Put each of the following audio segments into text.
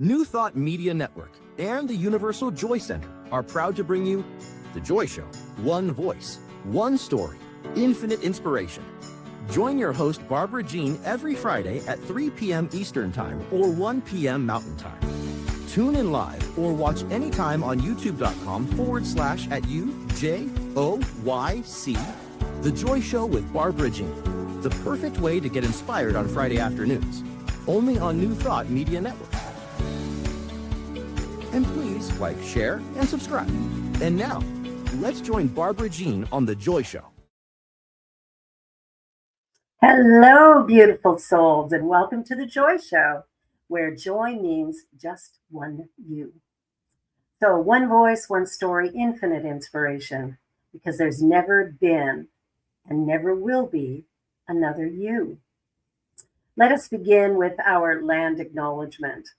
New Thought Media Network and the Universal Joy Center are proud to bring you The Joy Show. One voice, one story, infinite inspiration. Join your host, Barbara Jean, every Friday at 3 p.m. Eastern Time or 1 p.m. Mountain Time. Tune in live or watch anytime on youtube.com/@UJOYC. The Joy Show with Barbara Jean. The perfect way to get inspired on Friday afternoons. Only on New Thought Media Network. And please like, share, and subscribe. And now, let's join Barbara Jean on The Joy Show. Hello, beautiful souls, and welcome to The Joy Show, where joy means just one you. So one voice, one story, infinite inspiration, because there's never been and never will be another you. Let us begin with our land acknowledgement.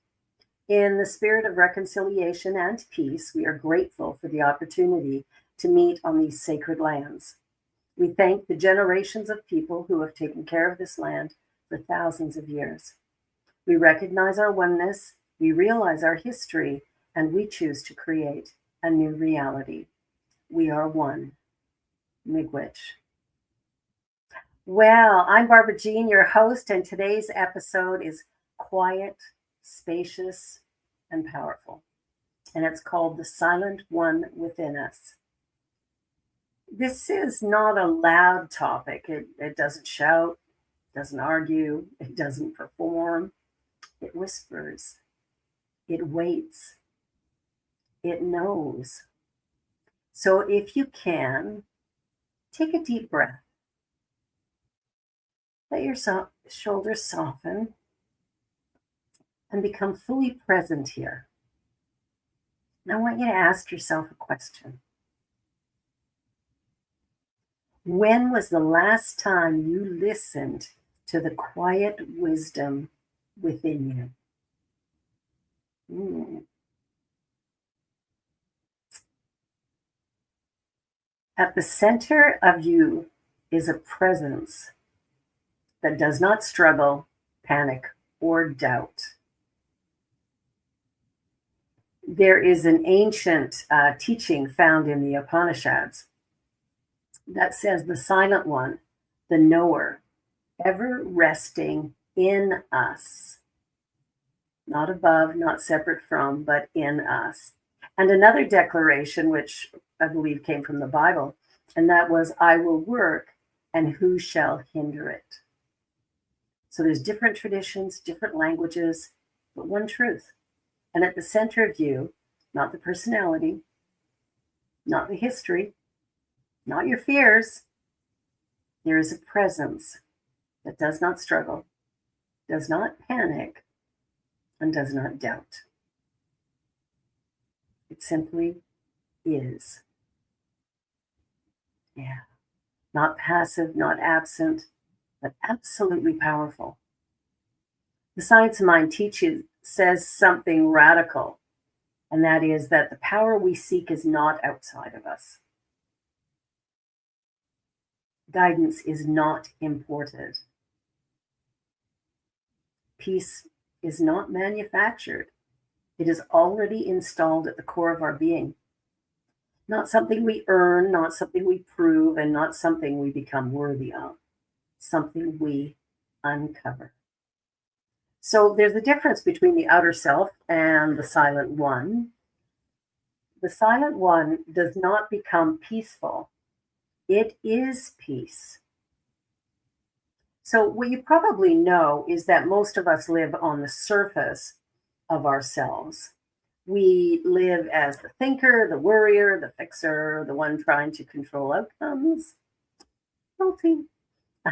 In the spirit of reconciliation and peace, we are grateful for the opportunity to meet on these sacred lands. We thank the generations of people who have taken care of this land for thousands of years. We recognize our oneness, we realize our history, and we choose to create a new reality. We are one. Miigwech. Well, I'm Barbara Jean, your host, and today's episode is quiet, spacious, and powerful. And it's called The Silent One Within Us. This is not a loud topic. It doesn't shout, doesn't argue, it doesn't perform. It whispers, it waits, it knows. So if you can, take a deep breath. Let your shoulders soften and become fully present here. And I want you to ask yourself a question. When was the last time you listened to the quiet wisdom within you? At the center of you is a presence that does not struggle, panic, or doubt. There is an ancient teaching found in the Upanishads that says the silent one, the knower, ever resting in us, not above, not separate from, but in us. And another declaration, which I believe came from the Bible, and that was, I will work, and who shall hinder it? So there's different traditions, different languages, but one truth. And at the center of you, not the personality, not the history, not your fears, there is a presence that does not struggle, does not panic, and does not doubt. It simply is. Yeah. Not passive, not absent, but absolutely powerful. The science of mind says something radical, and that is that the power we seek is not outside of us. Guidance is not imported. Peace is not manufactured. It is already installed at the core of our being. Not something we earn, not something we prove, and not something we become worthy of. Something we uncover. So there's a difference between the outer self and the silent one. The silent one does not become peaceful. It is peace. So what you probably know is that most of us live on the surface of ourselves. We live as the thinker, the worrier, the fixer, the one trying to control outcomes. Guilty.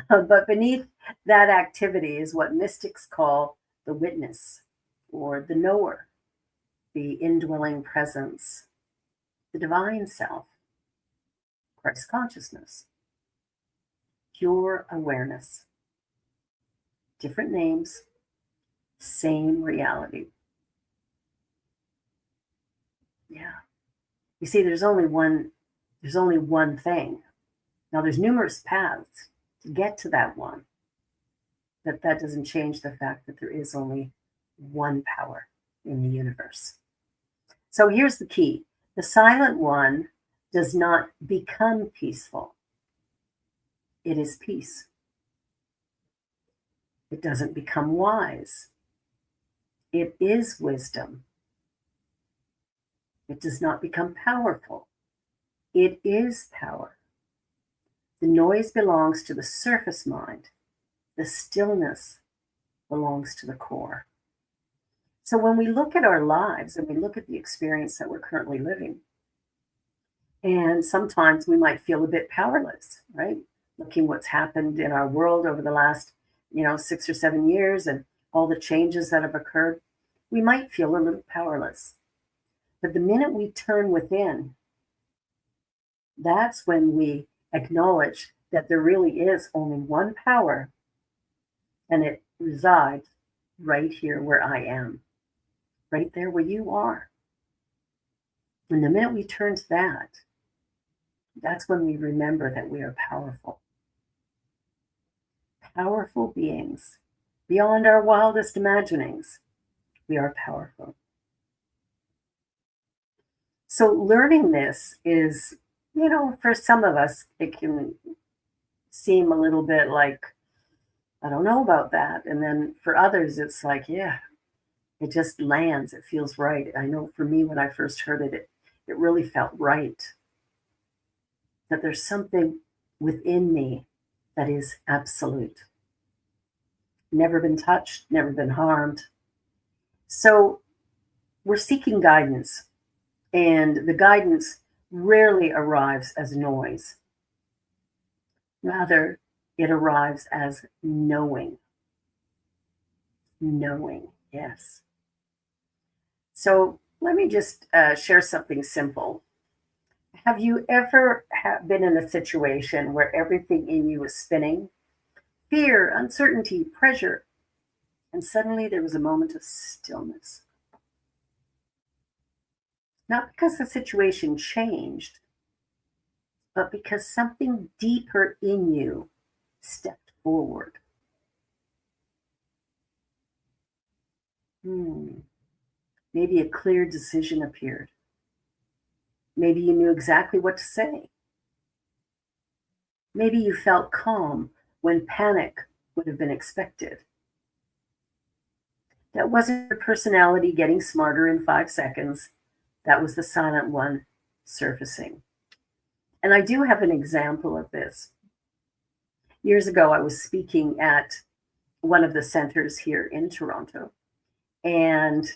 But beneath that activity is what mystics call the witness, or the knower, the indwelling presence, the divine self, Christ consciousness, pure awareness. Different names, same reality. Yeah. You see, there's only one thing. Now there's numerous paths to get to that one. But that doesn't change the fact that there is only one power, in the universe. So here's the key. The silent one does not become peaceful. It is peace. It doesn't become wise. It is wisdom. It does not become powerful. It is power. The noise belongs to the surface mind. The stillness belongs to the core. So when we look at our lives and we look at the experience that we're currently living, and sometimes we might feel a bit powerless, right? Looking what's happened in our world over the last, 6 or 7 years and all the changes that have occurred, we might feel a little powerless. But the minute we turn within, that's when we acknowledge that there really is only one power, and it resides right here where I am, right there where you are. And the minute we turn to that, that's when we remember that we are powerful. Powerful beings. Beyond our wildest imaginings, we are powerful. So learning this is, for some of us, it can seem a little bit like, I don't know about that. And then for others, it's like, yeah, it just lands. It feels right. I know for me, when I first heard it, it really felt right. That there's something within me that is absolute. Never been touched, never been harmed. So we're seeking guidance, and the guidance rarely arrives as noise. Rather, it arrives as knowing. Knowing, yes. So let me just share something simple. Have you ever been in a situation where everything in you is spinning? Fear, uncertainty, pressure, and suddenly there was a moment of stillness. Not because the situation changed, but because something deeper in you stepped forward. Maybe a clear decision appeared. Maybe you knew exactly what to say. Maybe you felt calm when panic would have been expected. That wasn't your personality getting smarter in 5 seconds. That was the silent one surfacing. And I do have an example of this. Years ago, I was speaking at one of the centers here in Toronto, and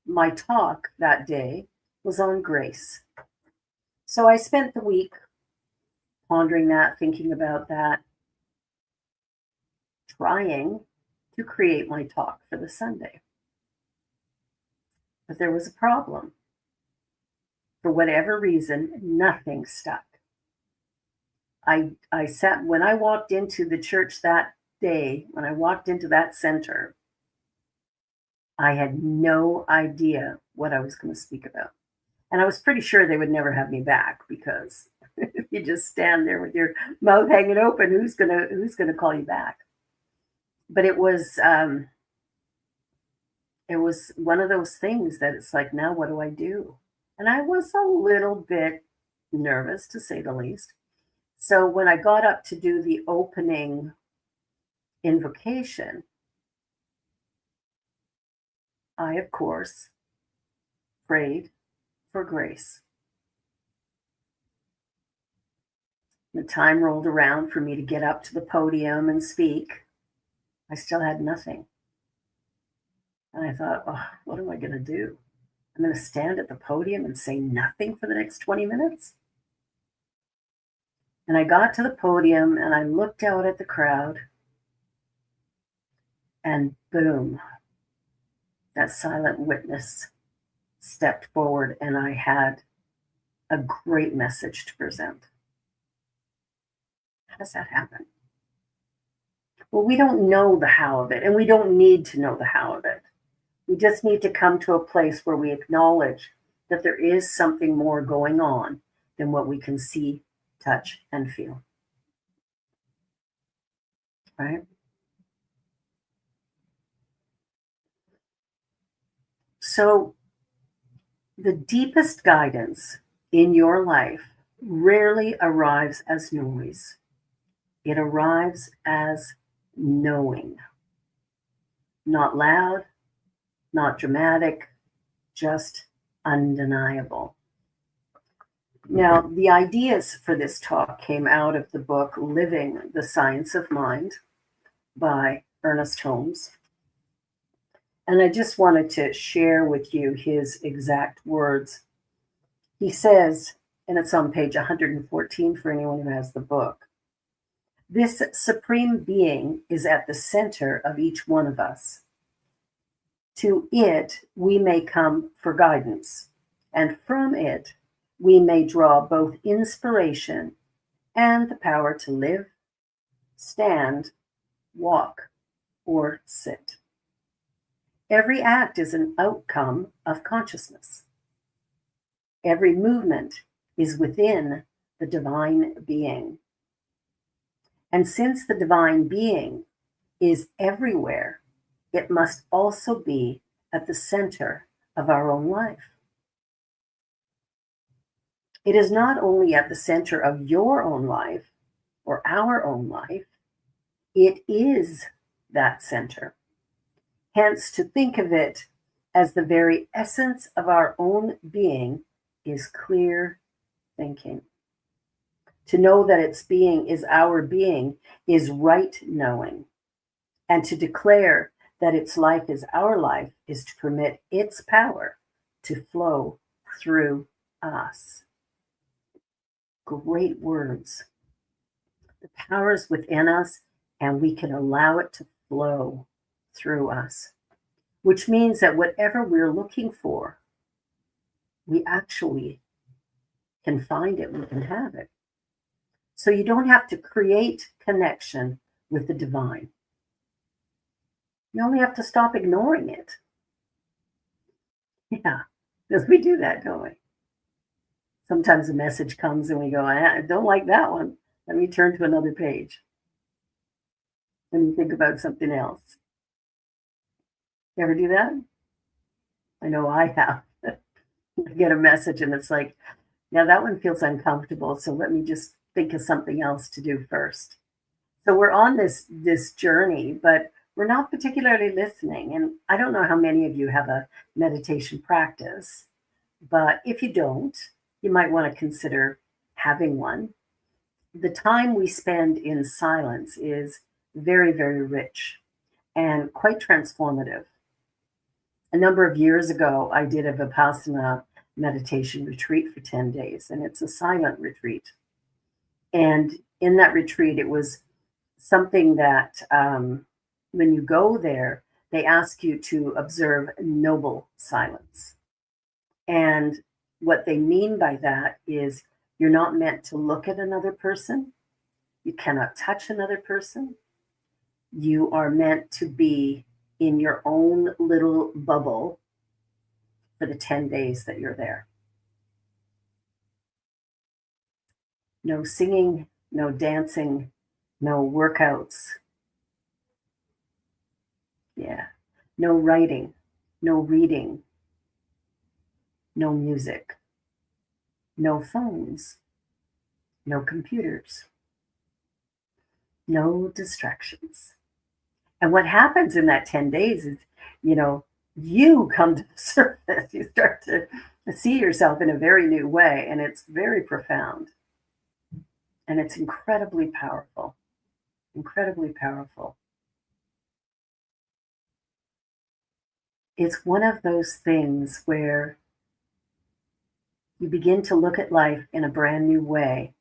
my talk that day was on grace. So I spent the week pondering that, thinking about that, trying to create my talk for the Sunday. But there was a problem. For whatever reason, nothing stuck. I sat, when I walked into the church that day, when I walked into that center, I had no idea what I was going to speak about. And I was pretty sure they would never have me back, because if you just stand there with your mouth hanging open, who's gonna call you back? But it was one of those things that it's like, now what do I do? And I was a little bit nervous, to say the least. So when I got up to do the opening invocation, I, of course, prayed for grace. The time rolled around for me to get up to the podium and speak. I still had nothing. And I thought, oh, what am I going to do? I'm going to stand at the podium and say nothing for the next 20 minutes? And I got to the podium and I looked out at the crowd, and boom, that silent witness stepped forward, and I had a great message to present. How does that happen? Well, we don't know the how of it, and we don't need to know the how of it. We just need to come to a place where we acknowledge that there is something more going on than what we can see, touch, and feel. Right? So, the deepest guidance in your life rarely arrives as noise, it arrives as knowing. Not loud, not dramatic, just undeniable. Now, the ideas for this talk came out of the book Living the Science of Mind by Ernest Holmes. And I just wanted to share with you his exact words. He says, and it's on page 114 for anyone who has the book, this supreme being is at the center of each one of us. To it, we may come for guidance, and from it, we may draw both inspiration and the power to live, stand, walk, or sit. Every act is an outcome of consciousness. Every movement is within the divine being. And since the divine being is everywhere, it must also be at the center of our own life. It is not only at the center of your own life or our own life, it is that center. Hence, to think of it as the very essence of our own being is clear thinking. To know that its being is our being is right knowing. And to declare that its life is our life is to permit its power to flow through us. Great words. The power is within us, and we can allow it to flow through us, which means that whatever we're looking for, we actually can find it, we can have it. So you don't have to create connection with the divine. You only have to stop ignoring it. Yeah, because we do that, don't we? Sometimes a message comes and we go, I don't like that one. Let me turn to another page. Let me think about something else. You ever do that? I know I have. I get a message and it's like, yeah, that one feels uncomfortable. So let me just think of something else to do first. So we're on this journey, but we're not particularly listening. And I don't know how many of you have a meditation practice, but if you don't, you might want to consider having one. The time we spend in silence is very, very rich and quite transformative. A number of years ago, I did a Vipassana meditation retreat for 10 days, and it's a silent retreat. And in that retreat, it was something that when you go there, they ask you to observe noble silence. And what they mean by that is you're not meant to look at another person. You cannot touch another person. You are meant to be in your own little bubble for the 10 days that you're there. No singing, no dancing, no workouts. Yeah. No writing, no reading, no music, no phones, no computers, no distractions. And what happens in that 10 days is, you come to the surface. You start to see yourself in a very new way, and it's very profound. And it's incredibly powerful, incredibly powerful. It's one of those things where you begin to look at life in a brand new way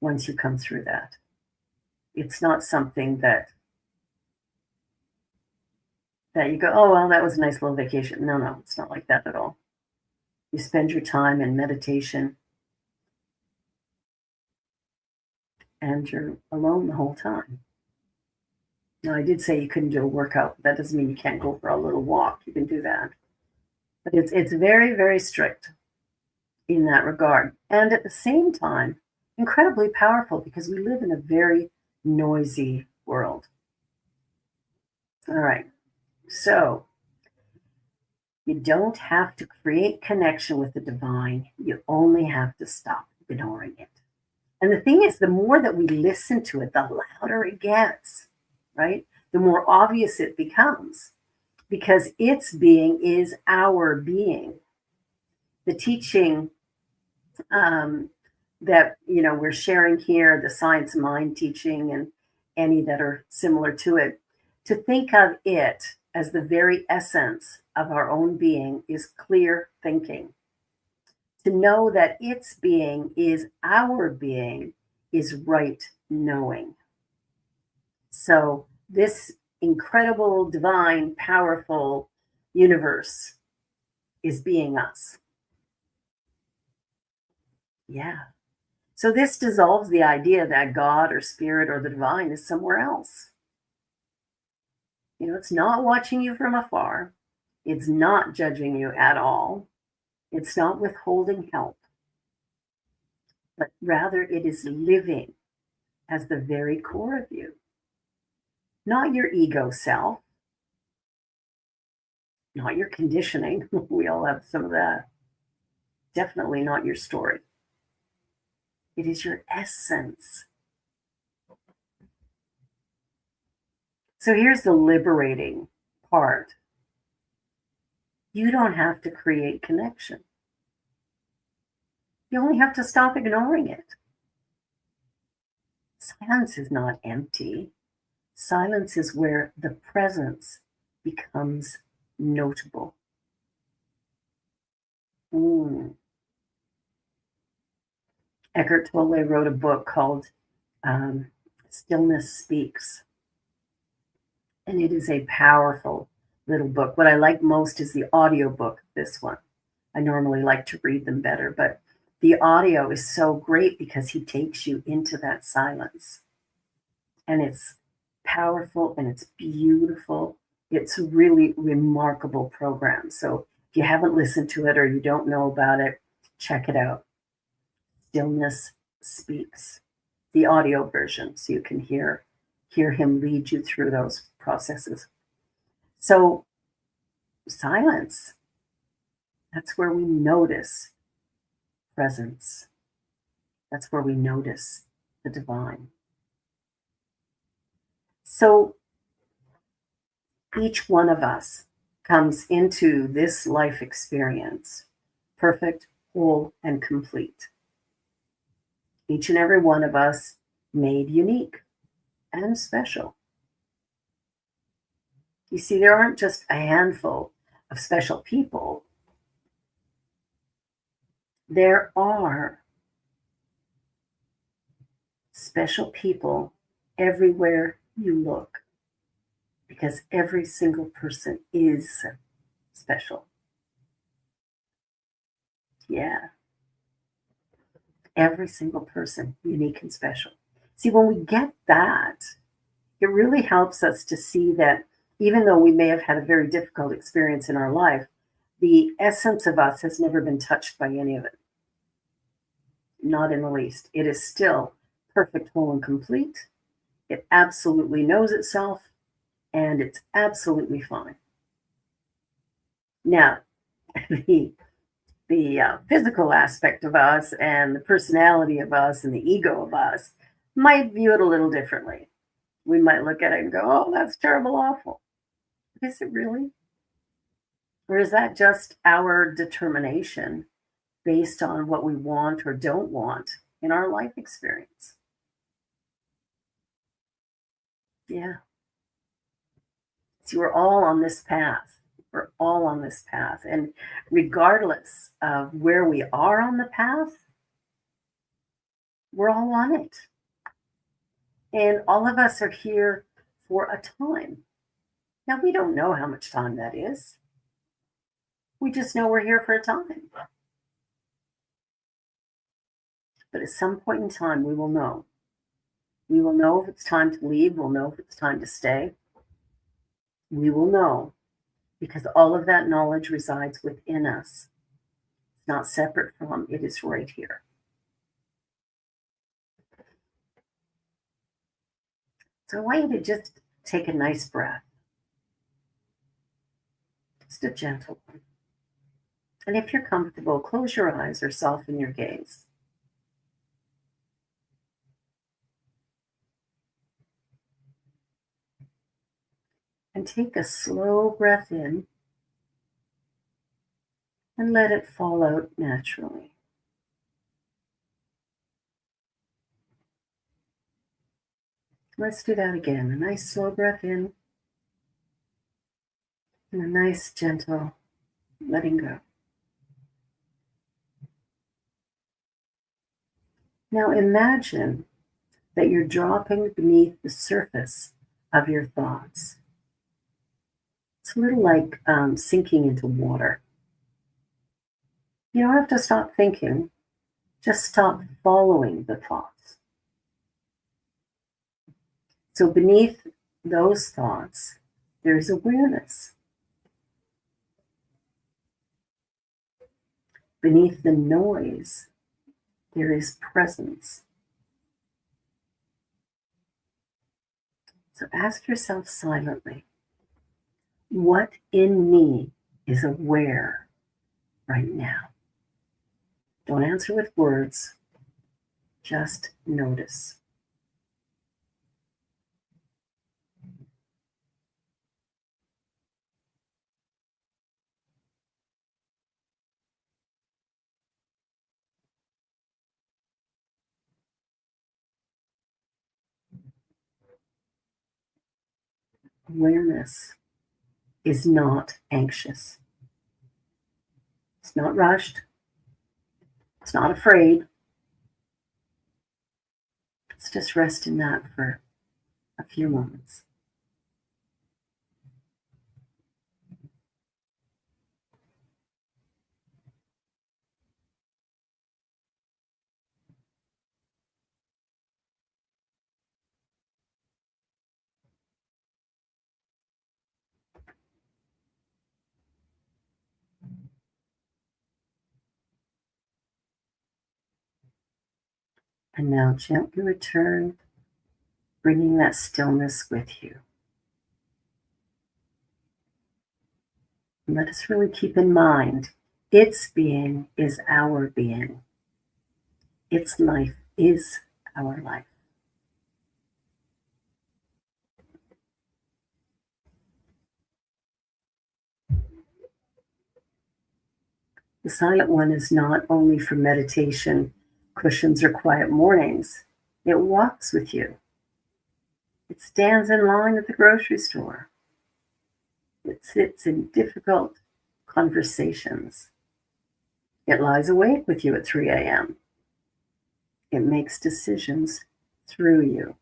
once you come through that. It's not something that you go, oh, well, that was a nice little vacation. No, it's not like that at all. You spend your time in meditation and you're alone the whole time. Now, I did say you couldn't do a workout. That doesn't mean you can't go for a little walk. You can do that. But it's very, very strict in that regard. And at the same time, incredibly powerful because we live in a very noisy world. All right. So You don't have to create connection with the divine. You only have to stop ignoring it. And the thing is, the more that we listen to it, the louder it gets, right? The more obvious it becomes because its being is our being. The teaching that we're sharing here, the science mind teaching and any that are similar to it, to think of it as the very essence of our own being is clear thinking. To know that its being is our being is right knowing. So this incredible, divine, powerful universe is being us. Yeah. So this dissolves the idea that God or spirit or the divine is somewhere else. It's not watching you from afar. It's not judging you at all. It's not withholding help, but rather it is living as the very core of you, not your ego self, not your conditioning. We all have some of that. Definitely not your story. It is your essence. So here's the liberating part. You don't have to create connection. You only have to stop ignoring it. Silence is not empty. Silence is where the presence becomes notable. Eckhart Tolle wrote a book called Stillness Speaks. And it is a powerful little book. What I like most is the audio book of this one. I normally like to read them better, but the audio is so great because he takes you into that silence. And it's powerful and it's beautiful. It's a really remarkable program. So if you haven't listened to it or you don't know about it, check it out. Stillness Speaks, the audio version, so you can hear him lead you through those processes. So silence, that's where we notice presence. That's where we notice the divine. So each one of us comes into this life experience perfect, whole, and complete. Each and every one of us made unique and special. You see, there aren't just a handful of special people. There are special people everywhere you look because every single person is special. Yeah. Every single person, unique and special. See, when we get that, it really helps us to see that even though we may have had a very difficult experience in our life, the essence of us has never been touched by any of it. Not in the least. It is still perfect, whole, and complete. It absolutely knows itself, and it's absolutely fine. Now, the physical aspect of us and the personality of us and the ego of us might view it a little differently. We might look at it and go, oh, that's terrible, awful. Is it really? Or is that just our determination based on what we want or don't want in our life experience? Yeah. See, we're all on this path. We're all on this path. And regardless of where we are on the path, we're all on it. And all of us are here for a time. Now, we don't know how much time that is. We just know we're here for a time. But at some point in time, we will know. We will know if it's time to leave. We'll know if it's time to stay. We will know because all of that knowledge resides within us. It's not separate from, it is right here. So I want you to just take a nice breath. Just a gentle one. And if you're comfortable, close your eyes or soften your gaze. And take a slow breath in and let it fall out naturally. Let's do that again. A nice slow breath in and a nice gentle letting go. Now imagine that you're dropping beneath the surface of your thoughts. It's a little like sinking into water. You don't have to stop thinking, just stop following the thoughts. So beneath those thoughts, there's awareness. Beneath the noise, there is presence. So ask yourself silently, what in me is aware right now? Don't answer with words, just notice. Awareness is not anxious. It's not rushed. It's not afraid. Let's just rest in that for a few moments. And now gently return, bringing that stillness with you. And let us really keep in mind, its being is our being. Its life is our life. The silent one is not only for meditation, cushions, or quiet mornings. It walks with you. It stands in line at the grocery store. It sits in difficult conversations. It lies awake with you at 3 a.m. It makes decisions through you.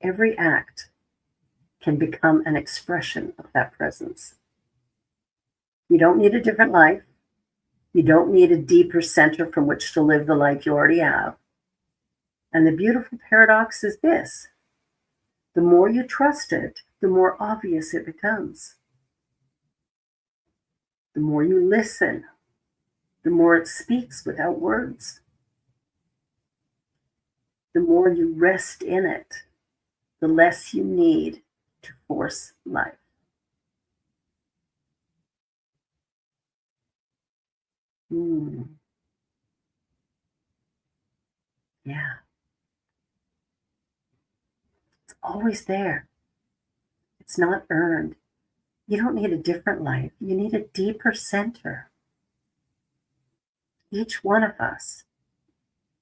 Every act can become an expression of that presence. You don't need a different life. You don't need a deeper center from which to live the life you already have. And the beautiful paradox is this: the more you trust it, the more obvious it becomes. The more you listen, the more it speaks without words. The more you rest in it, the less you need to force life. Mm, yeah, it's always there. It's not earned. You don't need a different life. You need a deeper center. Each one of us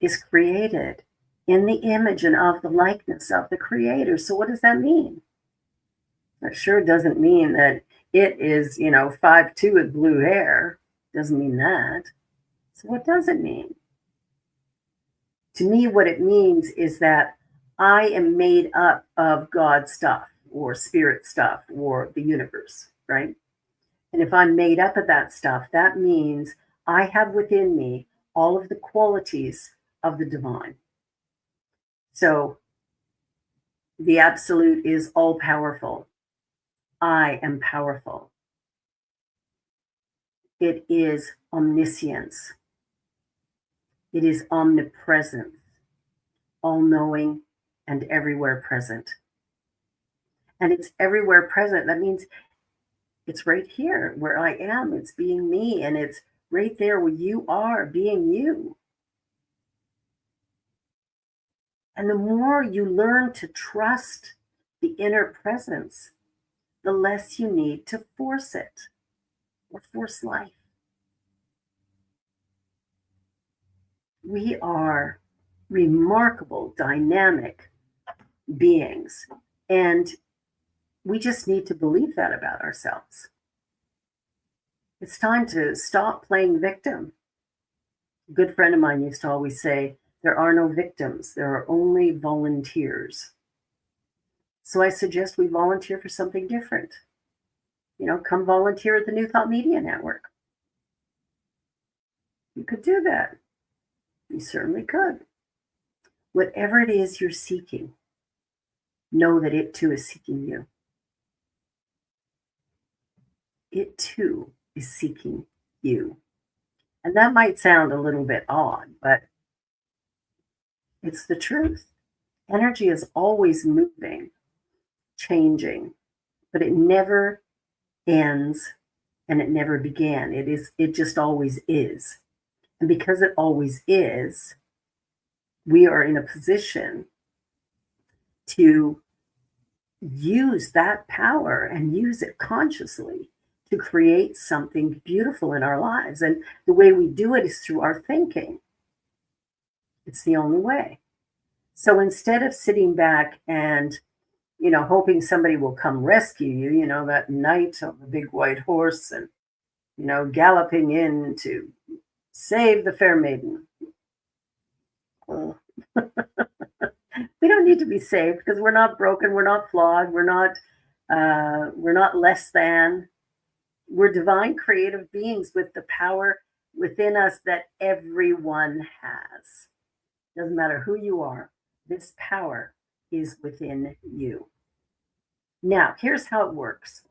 is created in the image and of the likeness of the Creator. So what does that mean? That sure doesn't mean that it is, 5'2" with blue hair. Doesn't mean that. So what does it mean? To me, what it means is that I am made up of God stuff or spirit stuff or the universe, right? And if I'm made up of that stuff, that means I have within me all of the qualities of the divine. So the absolute is all powerful. I am powerful. It is omniscience. It is omnipresent, all knowing and everywhere present. And it's everywhere present. That means It's right here where I am. It's being me, and it's right there where you are being you. And the more you learn to trust the inner presence, the less you need to force it or force life. We are remarkable, dynamic beings, and we just need to believe that about ourselves. It's time to stop playing victim. A good friend of mine used to always say, there are no victims, there are only volunteers. So I suggest we volunteer for something different. Come volunteer at the New Thought Media Network. You could do that. You certainly could. Whatever it is you're seeking, know that it too is seeking you. It too is seeking you. And that might sound a little bit odd, but it's the truth. Energy is always moving, changing, but it never ends and it never began. It just always is. And because it always is, we are in a position to use that power and use it consciously to create something beautiful in our lives. And the way we do it is through our thinking. It's the only way. So instead of sitting back and, hoping somebody will come rescue you, that knight on the big white horse and, galloping in to save the fair maiden. Well, we don't need to be saved because we're not broken, we're not flawed, we're not less than. We're divine creative beings with the power within us that everyone has. Doesn't matter who you are, this power is within you. Now, here's how it works.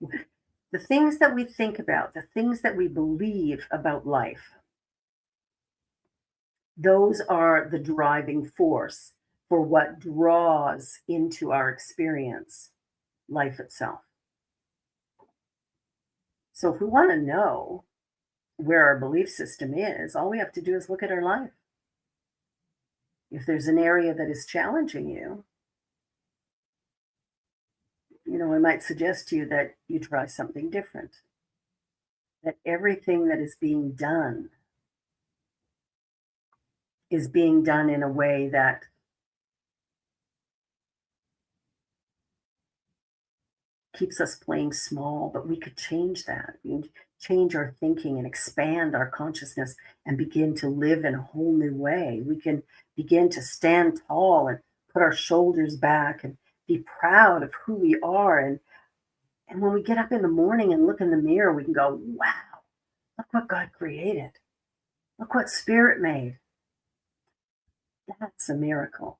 The things that we think about, the things that we believe about life, those are the driving force for what draws into our experience life itself. So if we want to know where our belief system is, all we have to do is look at our life. If there's an area that is challenging you, I might suggest to you that you try something different. That everything that is being done in a way that keeps us playing small, but we could change that. We change our thinking and expand our consciousness and begin to live in a whole new way. We can begin to stand tall and put our shoulders back and be proud of who we are. And when we get up in the morning and look in the mirror, we can go, wow, look what God created. Look what Spirit made. That's a miracle.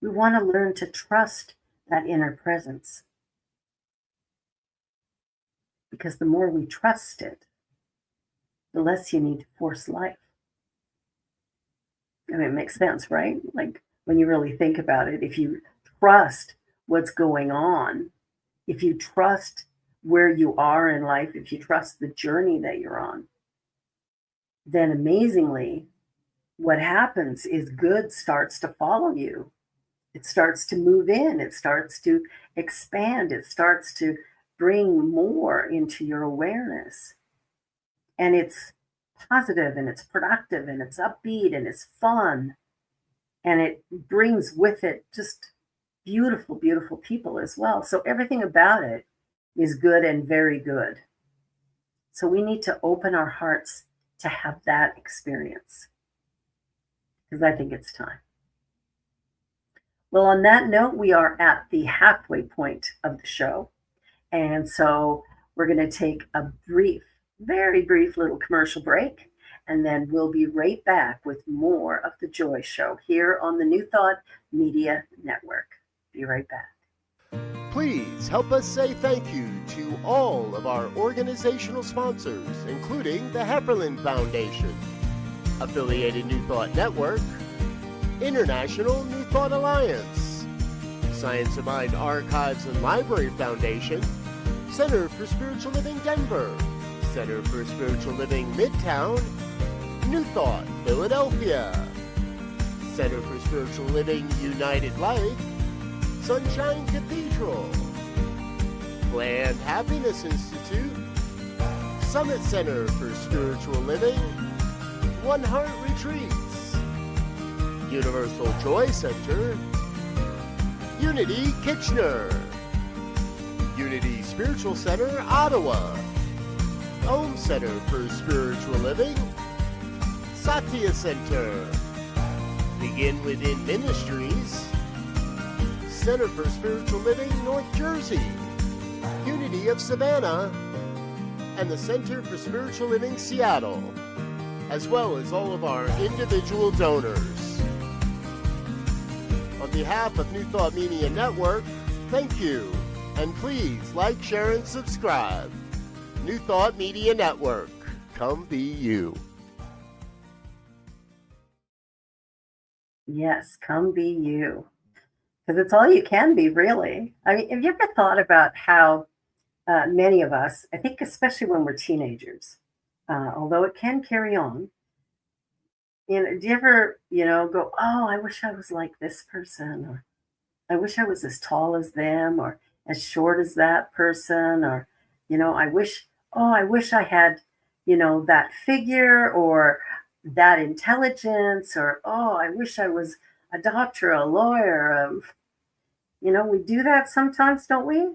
We want to learn to trust that inner presence. Because the more we trust it, the less you need to force life. I mean, it makes sense, right? Like when you really think about it, if you trust what's going on, if you trust where you are in life, if you trust the journey that you're on, then amazingly, what happens is good starts to follow you. It starts to move in, it starts to expand, it starts to bring more into your awareness. And it's positive and it's productive and it's upbeat and it's fun. And it brings with it just beautiful, beautiful people as well. So everything about it is good and very good. So we need to open our hearts to have that experience. Because I think it's time. Well, on that note, we are at the halfway point of the show. And so we're going to take a brief, very brief little commercial break. And then we'll be right back with more of The Joy Show here on the New Thought Media Network. Be right back. Please help us say thank you to all of our organizational sponsors, including the Hefferland Foundation, Affiliated New Thought Network, International New Thought Alliance, Science of Mind Archives and Library Foundation, Center for Spiritual Living Denver, Center for Spiritual Living Midtown, New Thought Philadelphia, Center for Spiritual Living United Life, Sunshine Cathedral, Planned Happiness Institute, Summit Center for Spiritual Living, One Heart Retreats, Universal Joy Center, Unity Kitchener, Unity Spiritual Center Ottawa, Home Center for Spiritual Living, Satya Center, Begin Within Ministries, Center for Spiritual Living North Jersey, Unity of Savannah, and the Center for Spiritual Living Seattle, as well as all of our individual donors. On behalf of New Thought Media Network, thank you, and please like, share, and subscribe. New Thought Media Network, come be you. Yes, come be you. Because it's all you can be, really. I mean, have you ever thought about how many of us, I think especially when we're teenagers, although it can carry on, do you ever, go, oh, I wish I was like this person, or I wish I was as tall as them, or as short as that person, or, I wish I had, that figure, or that intelligence, or, oh, I wish I was a doctor, a lawyer. We do that sometimes, don't we?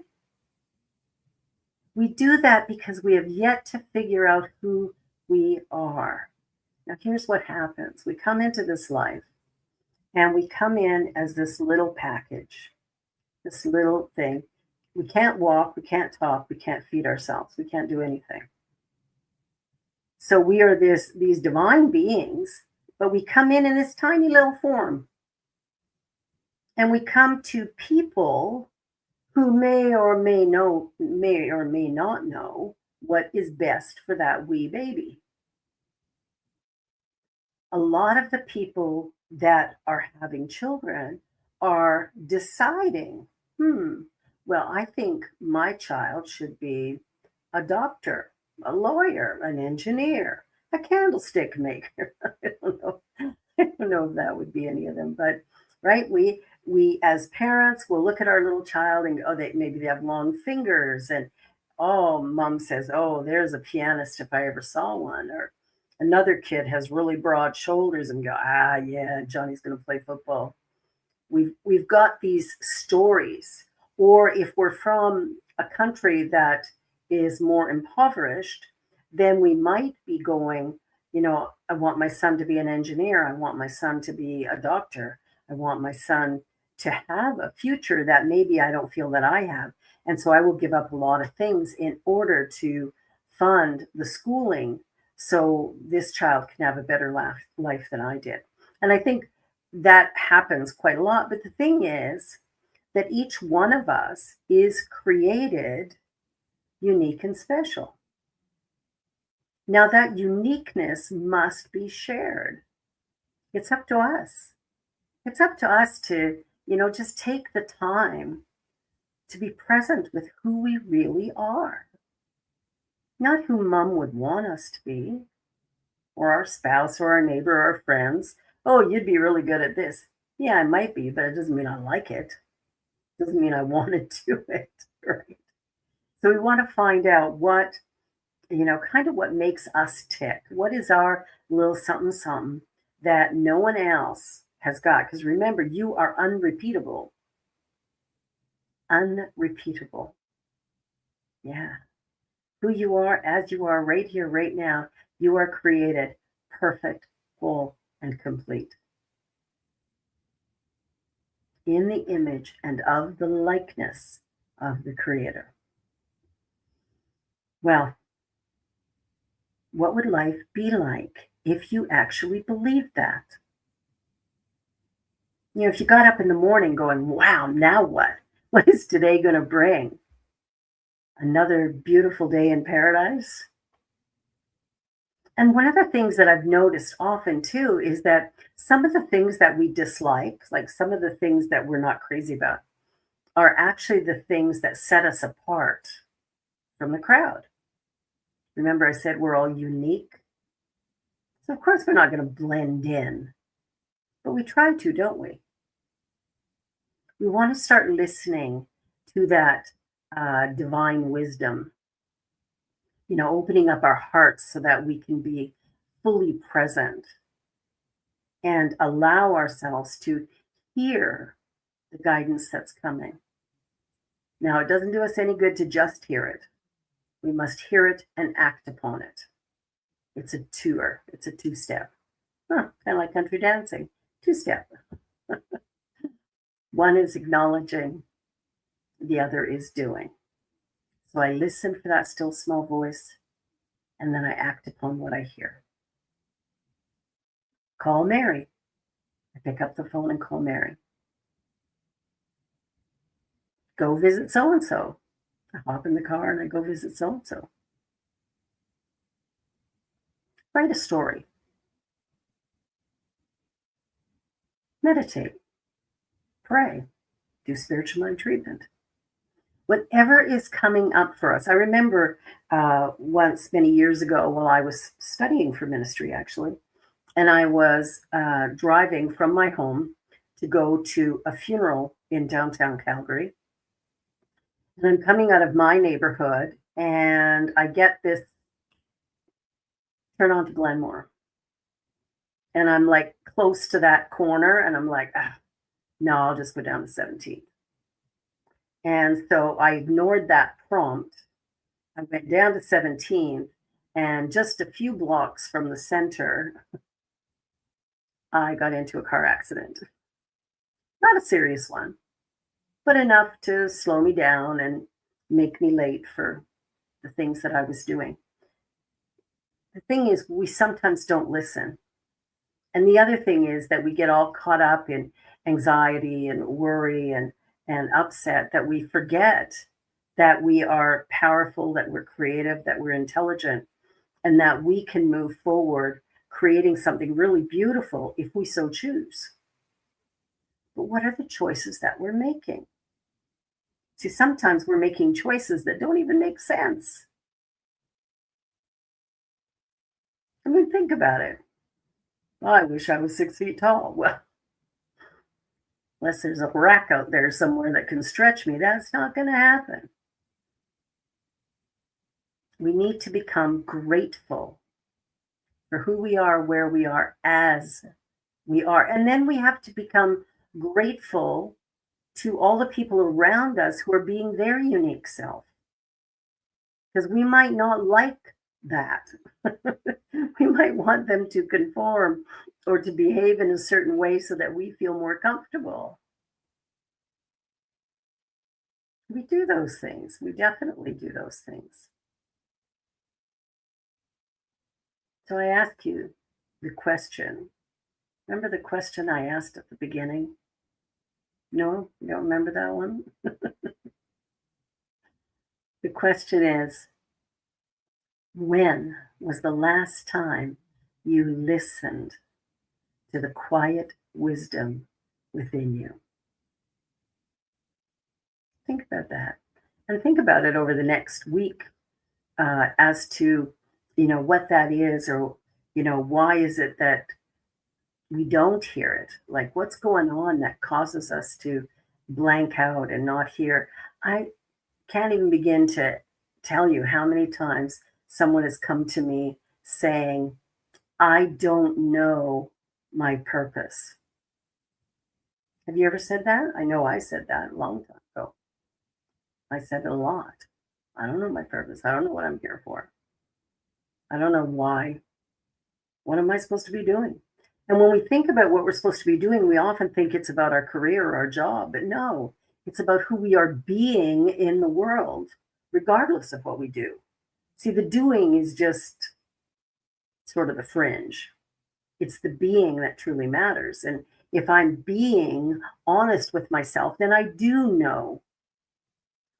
We do that because we have yet to figure out who we are. Now, here's what happens. We come into this life, and we come in as this little package, this little thing. We can't walk, we can't talk, we can't feed ourselves, we can't do anything. So we are these divine beings, but we come in this tiny little form. And we come to people who may or may not know what is best for that wee baby. A lot of the people that are having children are deciding, well, I think my child should be a doctor, a lawyer, an engineer, a candlestick maker. I don't know if that would be any of them, but right, we as parents will look at our little child and go, maybe they have long fingers, and oh, mom says, oh, there's a pianist if I ever saw one, or another kid has really broad shoulders and go, yeah, Johnny's going to play football. We've got these stories, or if we're from a country that is more impoverished, then we might be going, I want my son to be an engineer. I want my son to be a doctor. I want my son to have a future that maybe I don't feel that I have. And so I will give up a lot of things in order to fund the schooling so this child can have a better life than I did. And I think that happens quite a lot. But the thing is that each one of us is created unique and special. Now that uniqueness must be shared. It's up to us. It's up to us to, just take the time to be present with who we really are. Not who mom would want us to be, or our spouse, or our neighbor, or our friends. Oh, you'd be really good at this. Yeah, I might be, but it doesn't mean I like it. It doesn't mean I want to do it, right? So we want to find out what, kind of what makes us tick. What is our little something, something that no one else has got? Because remember, you are unrepeatable. Unrepeatable. Yeah. Who you are, as you are, right here, right now, you are created perfect, whole, and complete. In the image and of the likeness of the Creator. Well, what would life be like if you actually believed that? If you got up in the morning going, wow, now what? What is today going to bring? Another beautiful day in paradise? And one of the things that I've noticed often too is that some of the things that we dislike, like some of the things that we're not crazy about, are actually the things that set us apart from the crowd. Remember, I said we're all unique. So, of course, we're not going to blend in, but we try to, don't we? We want to start listening to that divine wisdom, opening up our hearts so that we can be fully present and allow ourselves to hear the guidance that's coming. Now, it doesn't do us any good to just hear it. We must hear it and act upon it. It's a tour. It's a two-step. Kind of like country dancing. Two-step. One is acknowledging, the other is doing. So I listen for that still small voice, and then I act upon what I hear. Call Mary. I pick up the phone and call Mary. Go visit so-and-so. I hop in the car and I go visit so-and-so. Write a story. Meditate. Pray. Do spiritual mind treatment. Whatever is coming up for us. I remember once, many years ago, while I was studying for ministry, actually, and I was driving from my home to go to a funeral in downtown Calgary. And I'm coming out of my neighborhood, and I get this turn on to Glenmore. And I'm like close to that corner, and I'm like, no, I'll just go down to 17th. And so I ignored that prompt. I went down to 17th, and just a few blocks from the center, I got into a car accident. Not a serious one, but enough to slow me down and make me late for the things that I was doing. The thing is, we sometimes don't listen. And the other thing is that we get all caught up in anxiety and worry and upset that we forget that we are powerful, that we're creative, that we're intelligent, and that we can move forward creating something really beautiful if we so choose. But what are the choices that we're making? See, sometimes we're making choices that don't even make sense. I mean, think about it. Well, I wish I was 6 feet tall. Well, unless there's a rack out there somewhere that can stretch me, that's not going to happen. We need to become grateful for who we are, where we are, as we are. And then we have to become grateful to all the people around us who are being their unique self. Because we might not like that. We might want them to conform or to behave in a certain way so that we feel more comfortable. We do those things. We definitely do those things. So I ask you the question. Remember the question I asked at the beginning? No, you don't remember that one? The question is, when was the last time you listened to the quiet wisdom within you? Think about that. And think about it over the next week as to, what that is, or, why is it that we don't hear it? Like, what's going on that causes us to blank out and not hear? I can't even begin to tell you how many times someone has come to me saying, I don't know my purpose. Have you ever said that? I know I said that a long time ago. I said it a lot. I don't know my purpose. I don't know what I'm here for. I don't know why. What am I supposed to be doing? And when we think about what we're supposed to be doing, we often think it's about our career or our job. But no, it's about who we are being in the world, regardless of what we do. See, the doing is just sort of the fringe. It's the being that truly matters. And if I'm being honest with myself, then I do know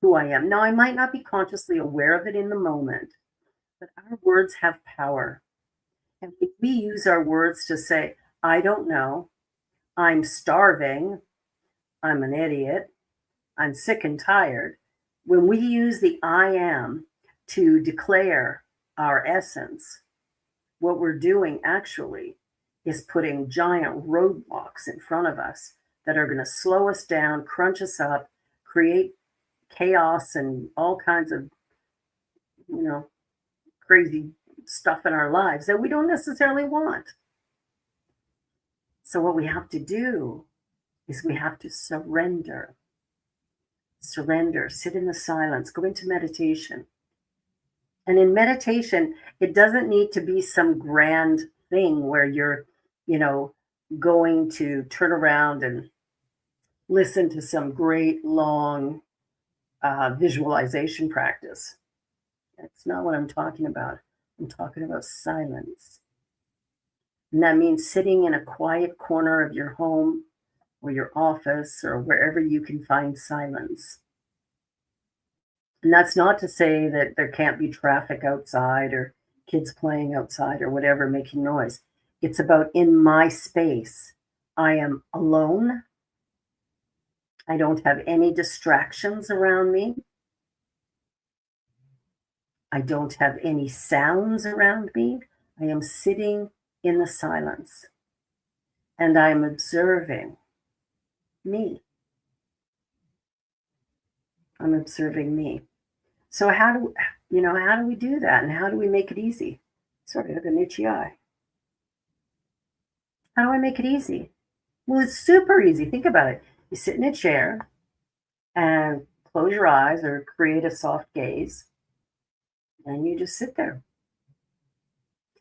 who I am. Now, I might not be consciously aware of it in the moment, but our words have power. And we use our words to say, I don't know, I'm starving, I'm an idiot, I'm sick and tired. When we use the I am to declare our essence, what we're doing actually is putting giant roadblocks in front of us that are going to slow us down, crunch us up, create chaos and all kinds of, you know, crazy stuff in our lives that we don't necessarily want. So, what we have to do is we have to surrender. Surrender, sit in the silence, go into meditation. And in meditation, it doesn't need to be some grand thing where you're, you know, going to turn around and listen to some great long visualization practice. That's not what I'm talking about. I'm talking about silence. And that means sitting in a quiet corner of your home or your office or wherever you can find silence. And that's not to say that there can't be traffic outside or kids playing outside or whatever making noise. It's about in my space. I am alone. I don't have any distractions around me. I don't have any sounds around me. I am sitting in the silence and I'm observing me. I'm observing me. So how do we do that, and how do we make it easy? Sorry, I have an itchy eye. How do I make it easy? Well, it's super easy. Think about it. You sit in a chair and close your eyes or create a soft gaze, and you just sit there.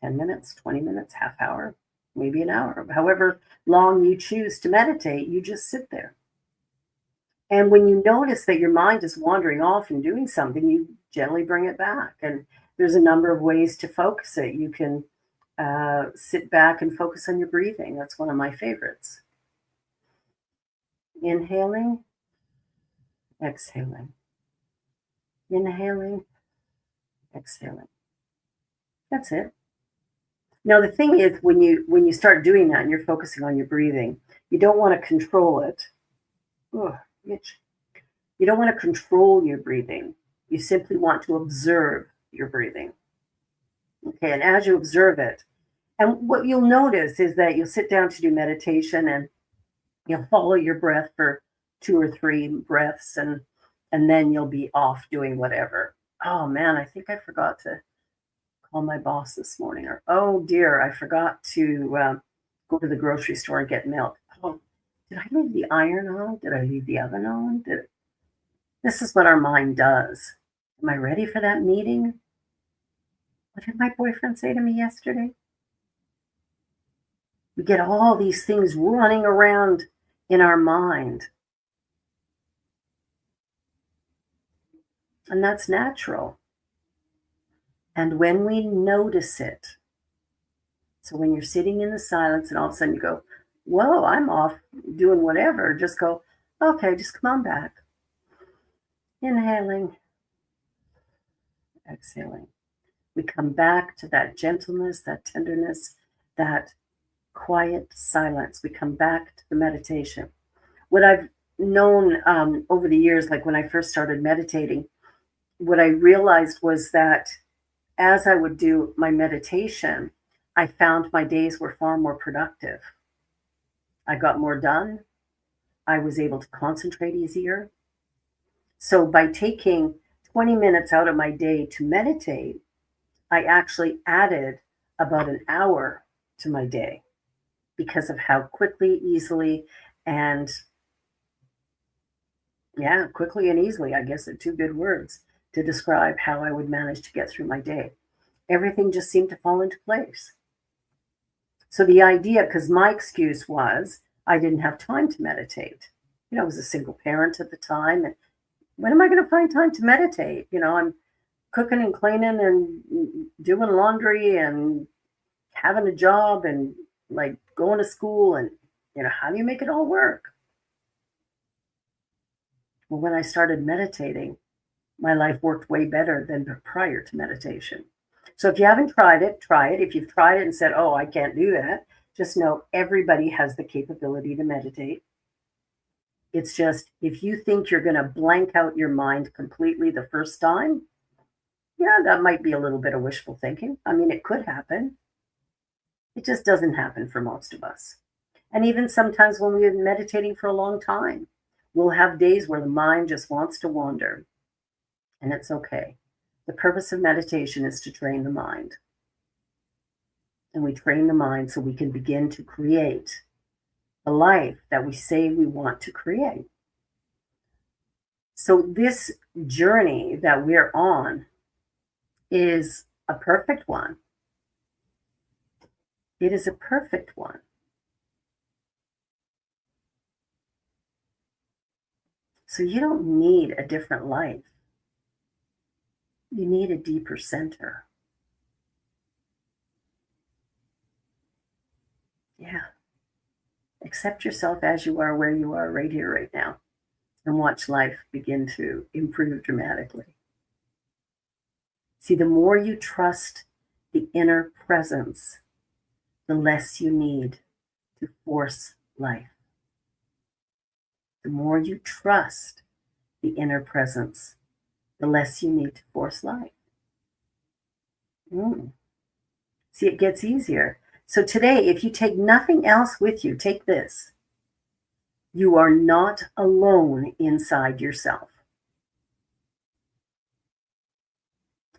10 minutes, 20 minutes, half hour, maybe an hour, however long you choose to meditate, you just sit there. And when you notice that your mind is wandering off and doing something, you gently bring it back. And there's a number of ways to focus it. You can sit back and focus on your breathing. That's one of my favorites. Inhaling, exhaling. Inhaling, exhaling. That's it. Now the thing is, when you start doing that and you're focusing on your breathing, you don't want to control it. Ugh, itch. You don't want to control your breathing. You simply want to observe your breathing. Okay, and as you observe it, and what you'll notice is that you'll sit down to do meditation and you'll follow your breath for 2 or 3 breaths, and then you'll be off doing whatever. Oh man, I think I forgot to call my boss this morning. Or oh dear, I forgot to go to the grocery store and get milk. Oh, did I leave the iron on? Did I leave the oven on? This is what our mind does. Am I ready for that meeting? What did my boyfriend say to me yesterday? We get all these things running around in our mind. And that's natural. And when we notice it, so when you're sitting in the silence and all of a sudden you go, whoa, I'm off doing whatever, just go, okay, just come on back. Inhaling, exhaling. We come back to that gentleness, that tenderness, that quiet silence. We come back to the meditation. What I've known over the years, like when I first started meditating, what I realized was that as I would do my meditation, I found my days were far more productive. I got more done. I was able to concentrate easier. So by taking 20 minutes out of my day to meditate, I actually added about an hour to my day because of how quickly, easily, and quickly and easily, I guess are 2 good words to describe how I would manage to get through my day. Everything just seemed to fall into place. So the idea, because my excuse was I didn't have time to meditate. I was a single parent at the time, and when am I going to find time to meditate? I'm cooking and cleaning and doing laundry and having a job and like going to school, and how do you make it all work? Well, when I started meditating, my life worked way better than prior to meditation. So if you haven't tried it, try it. If you've tried it and said, oh, I can't do that, just know everybody has the capability to meditate. It's just, if you think you're going to blank out your mind completely the first time, yeah, that might be a little bit of wishful thinking. I mean, it could happen. It just doesn't happen for most of us. And even sometimes when we've been meditating for a long time, we'll have days where the mind just wants to wander, and it's okay. The purpose of meditation is to train the mind. And we train the mind so we can begin to create the life that we say we want to create. So this journey that we're on is a perfect one. It is a perfect one. So you don't need a different life. You need a deeper center. Yeah. Accept yourself as you are, where you are, right here, right now, and watch life begin to improve dramatically. See, the more you trust the inner presence, the less you need to force life. The more you trust the inner presence, the less you need to force life. See, it gets easier. So today, if you take nothing else with you, take this. You are not alone inside yourself.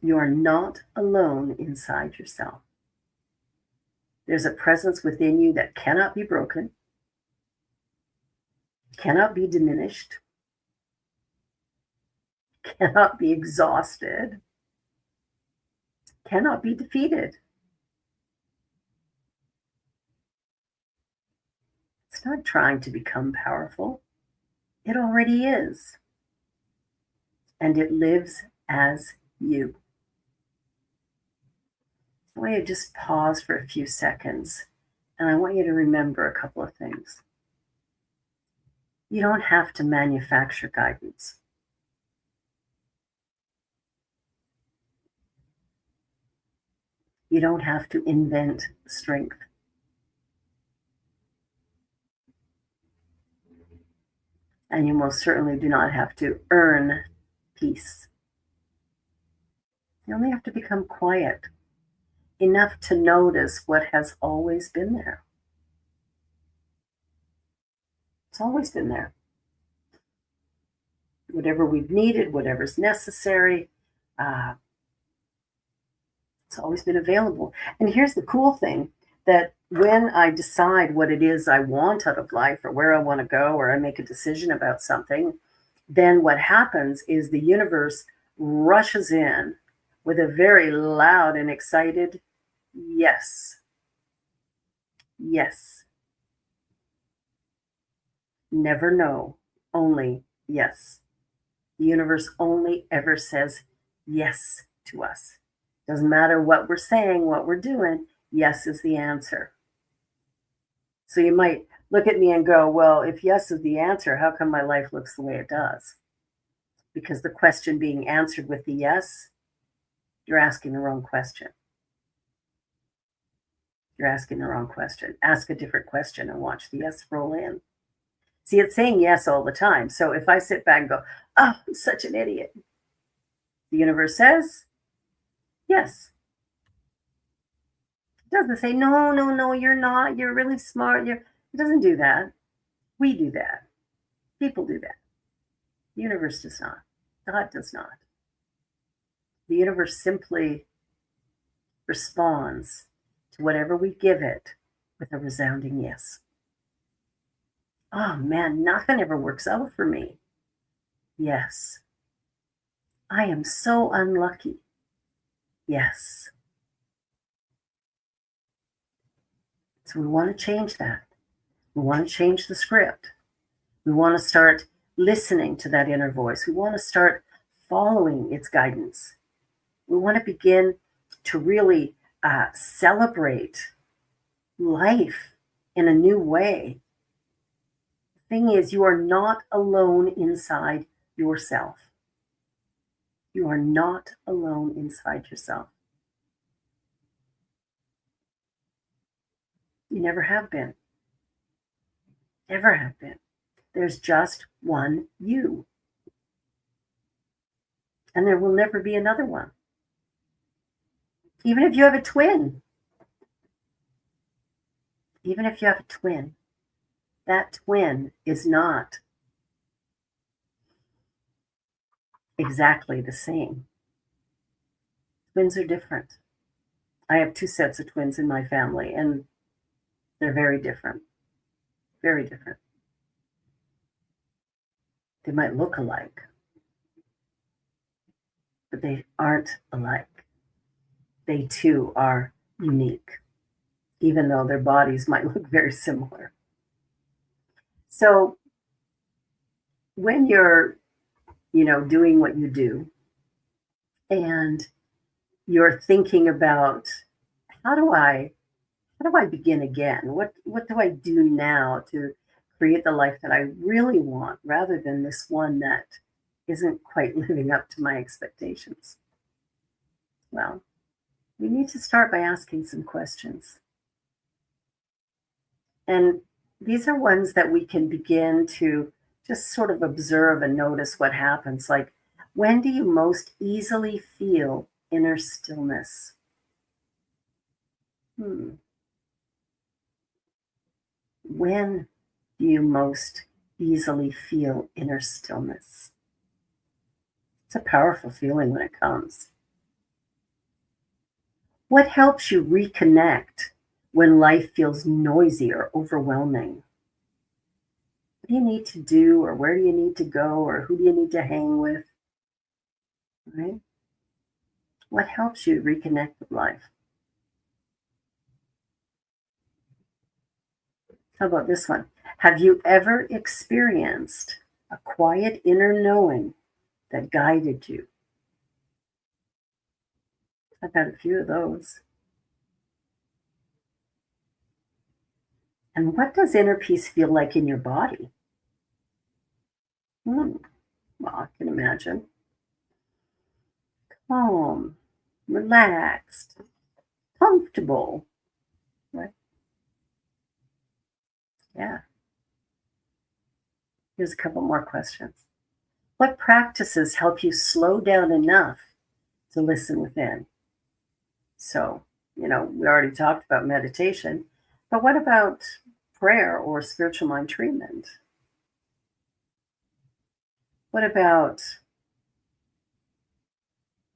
You are not alone inside yourself. There's a presence within you that cannot be broken, cannot be diminished, cannot be exhausted, cannot be defeated. It's not trying to become powerful. It already is. And it lives as you. I want you to just pause for a few seconds, and I want you to remember a couple of things. You don't have to manufacture guidance. You don't have to invent strength. And you most certainly do not have to earn peace. You only have to become quiet enough to notice what has always been there. It's always been there. Whatever we've needed, whatever's necessary, it's always been available. And here's the cool thing, that when I decide what it is I want out of life, or where I want to go, or I make a decision about something, then what happens is the universe rushes in with a very loud and excited yes. Yes. Never no, only yes. The universe only ever says yes to us. Doesn't matter what we're saying, what we're doing, yes is the answer. So you might look at me and go, well, if yes is the answer, how come my life looks the way it does? Because the question being answered with the yes, you're asking the wrong question. You're asking the wrong question. Ask a different question and watch the yes roll in. See, it's saying yes all the time. So if I sit back and go, oh, I'm such an idiot, the universe says yes. It doesn't say, no, you're not. You're really smart. It doesn't do that. We do that. People do that. The universe does not. God does not. The universe simply responds to whatever we give it with a resounding yes. Oh man, nothing ever works out for me. Yes. I am so unlucky. Yes. So we want to change that. We want to change the script. We want to start listening to that inner voice. We want to start following its guidance. We want to begin to really celebrate life in a new way. The thing is, you are not alone inside yourself. You are not alone inside yourself. You never have been. Ever have been. There's just one you. And there will never be another one. Even if you have a twin. Even if you have a twin. That twin is not exactly the same. Twins are different. I have 2 sets of twins in my family, and they're very different. Very different. They might look alike, but they aren't alike. They too are unique, even though their bodies might look very similar. So when you're, doing what you do, and you're thinking about how do I begin again? What do I do now to create the life that I really want rather than this one that isn't quite living up to my expectations? Well, we need to start by asking some questions. And these are ones that we can begin to just sort of observe and notice what happens. Like, when do you most easily feel inner stillness? When do you most easily feel inner stillness? It's a powerful feeling when it comes. What helps you reconnect when life feels noisy or overwhelming? What do you need to do, or where do you need to go, or who do you need to hang with? Right? What helps you reconnect with life? How about this one? Have you ever experienced a quiet inner knowing that guided you? I've had a few of those. And what does inner peace feel like in your body? Well, I can imagine. Calm, relaxed, comfortable. Right? Yeah. Here's a couple more questions. What practices help you slow down enough to listen within? So, we already talked about meditation, but what about prayer or spiritual mind treatment? What about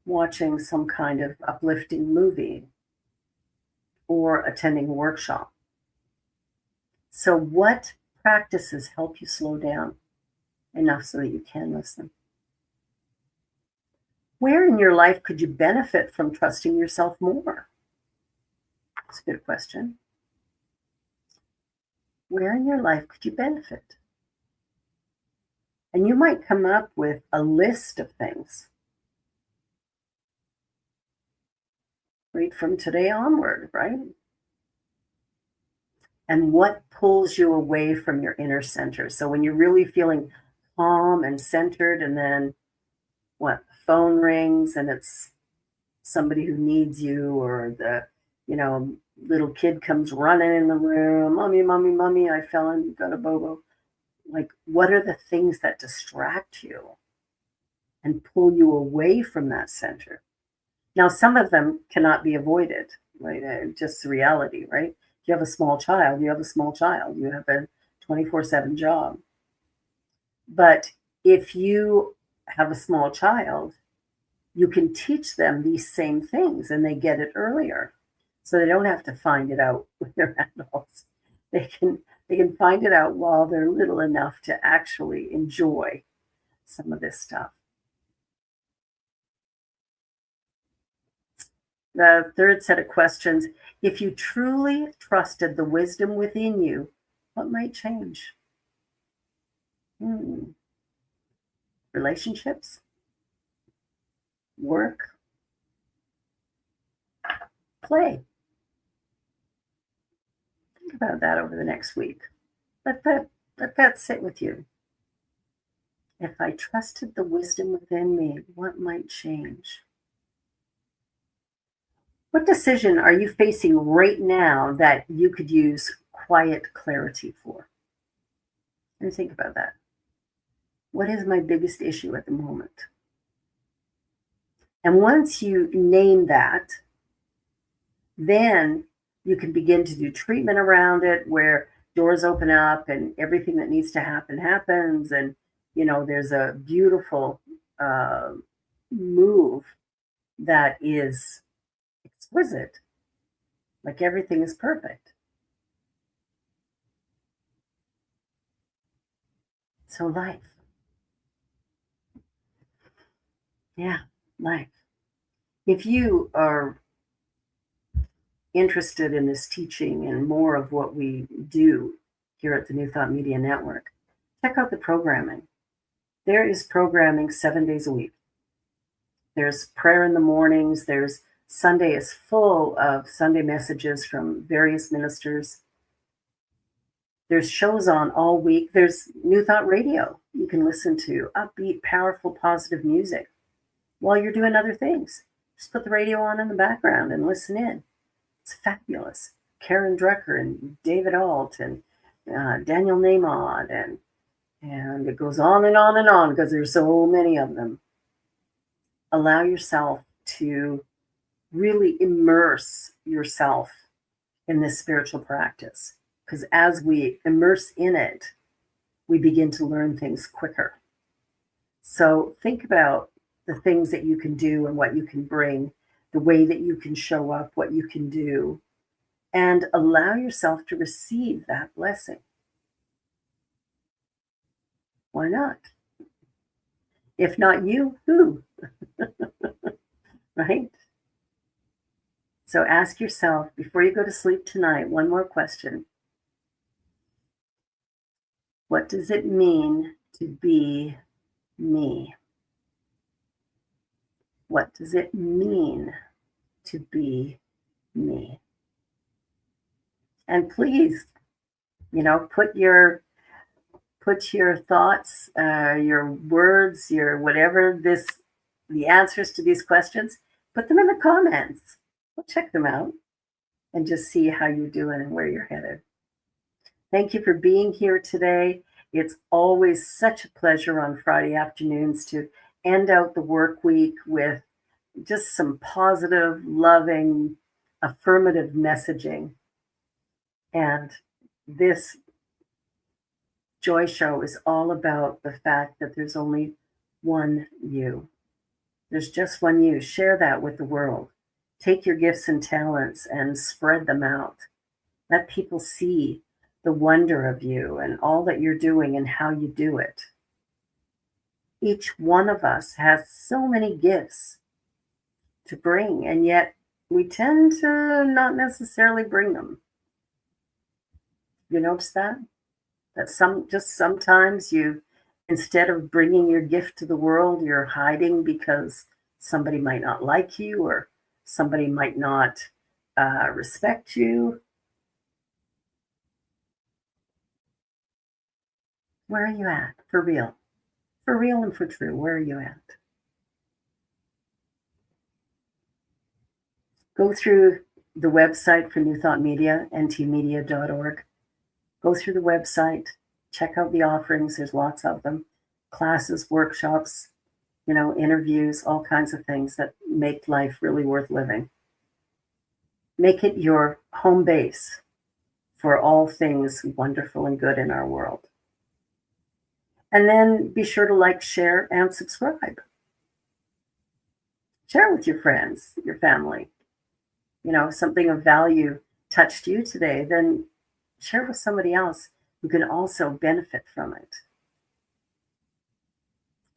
watching some kind of uplifting movie or attending a workshop? So, what practices help you slow down enough so that you can listen? Where in your life could you benefit from trusting yourself more? That's a good question. Where in your life could you benefit? And you might come up with a list of things right from today onward, right? And what pulls you away from your inner center? So when you're really feeling calm and centered, and then the phone rings and it's somebody who needs you, or the, little kid comes running in the room, mommy, mommy, mommy, I fell and got a bobo. Like, what are the things that distract you and pull you away from that center? Now, some of them cannot be avoided, right? Just the reality, right? If you have a small child, you have a small child. You have a 24/7 job. But if you have a small child, you can teach them these same things and they get it earlier. So they don't have to find it out when they're adults. They can find it out while they're little enough to actually enjoy some of this stuff. The third set of questions: if you truly trusted the wisdom within you, what might change? Relationships? Work? Play? Think about that over the next week. Let that sit with you. If I trusted the wisdom within me, what might change? What decision are you facing right now that you could use quiet clarity for? And think about that. What is my biggest issue at the moment? And once you name that, then you can begin to do treatment around it where doors open up and everything that needs to happen happens. And, there's a beautiful uh, move that is exquisite, like everything is perfect. So, life. Yeah, life. If you are interested in this teaching and more of what we do here at the New Thought Media Network, check out the programming. There is programming 7 days a week. There's prayer in the mornings. There's Sunday is full of Sunday messages from various ministers. There's shows on all week. There's New Thought Radio. You can listen to upbeat, powerful, positive music while you're doing other things. Just put the radio on in the background and listen in. It's fabulous. Karen Drucker and David Alt and Daniel Nahmod and it goes on and on and on because there's so many of them. Allow yourself to really immerse yourself in this spiritual practice, because as we immerse in it, we begin to learn things quicker. So think about the things that you can do and what you can bring, the way that you can show up, what you can do, and allow yourself to receive that blessing. Why not? If not you, who? Right? So ask yourself, before you go to sleep tonight, one more question. What does it mean to be me? What does it mean to be me? And please, put your thoughts, your words, your whatever the answers to these questions, put them in the comments. We'll check them out and just see how you're doing and where you're headed. Thank you for being here today. It's always such a pleasure on Friday afternoons to end out the work week with just some positive, loving, affirmative messaging. And this Joy Show is all about the fact that there's only one you. There's just one you. Share that with the world. Take your gifts and talents and spread them out. Let people see the wonder of you and all that you're doing and how you do it. Each one of us has so many gifts to bring, and yet we tend to not necessarily bring them. You notice that? That sometimes you, instead of bringing your gift to the world, you're hiding because somebody might not like you or somebody might not respect you. Where are you at? For real. For real and for true, where are you at? Go through the website for New Thought Media, ntmedia.org. Go through the website, check out the offerings. There's lots of them. Classes, workshops, interviews, all kinds of things that make life really worth living. Make it your home base for all things wonderful and good in our world. And then be sure to like, share, and subscribe. Share with your friends, your family. If something of value touched you today, then share with somebody else who can also benefit from it.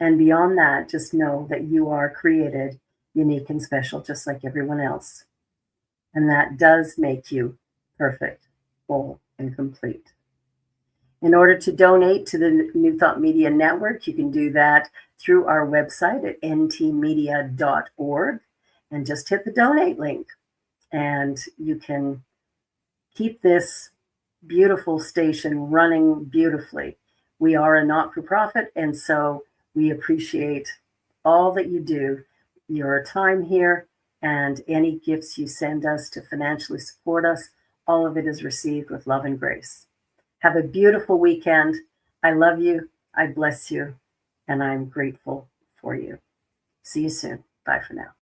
And beyond that, just know that you are created unique and special, just like everyone else. And that does make you perfect, whole, and complete. In order to donate to the New Thought Media Network, you can do that through our website at ntmedia.org and just hit the donate link. And you can keep this beautiful station running beautifully. We are a not-for-profit, and so we appreciate all that you do, your time here, And any gifts you send us to financially support us, all of it is received with love and grace. Have a beautiful weekend. I love you. I bless you. And I'm grateful for you. See you soon. Bye for now.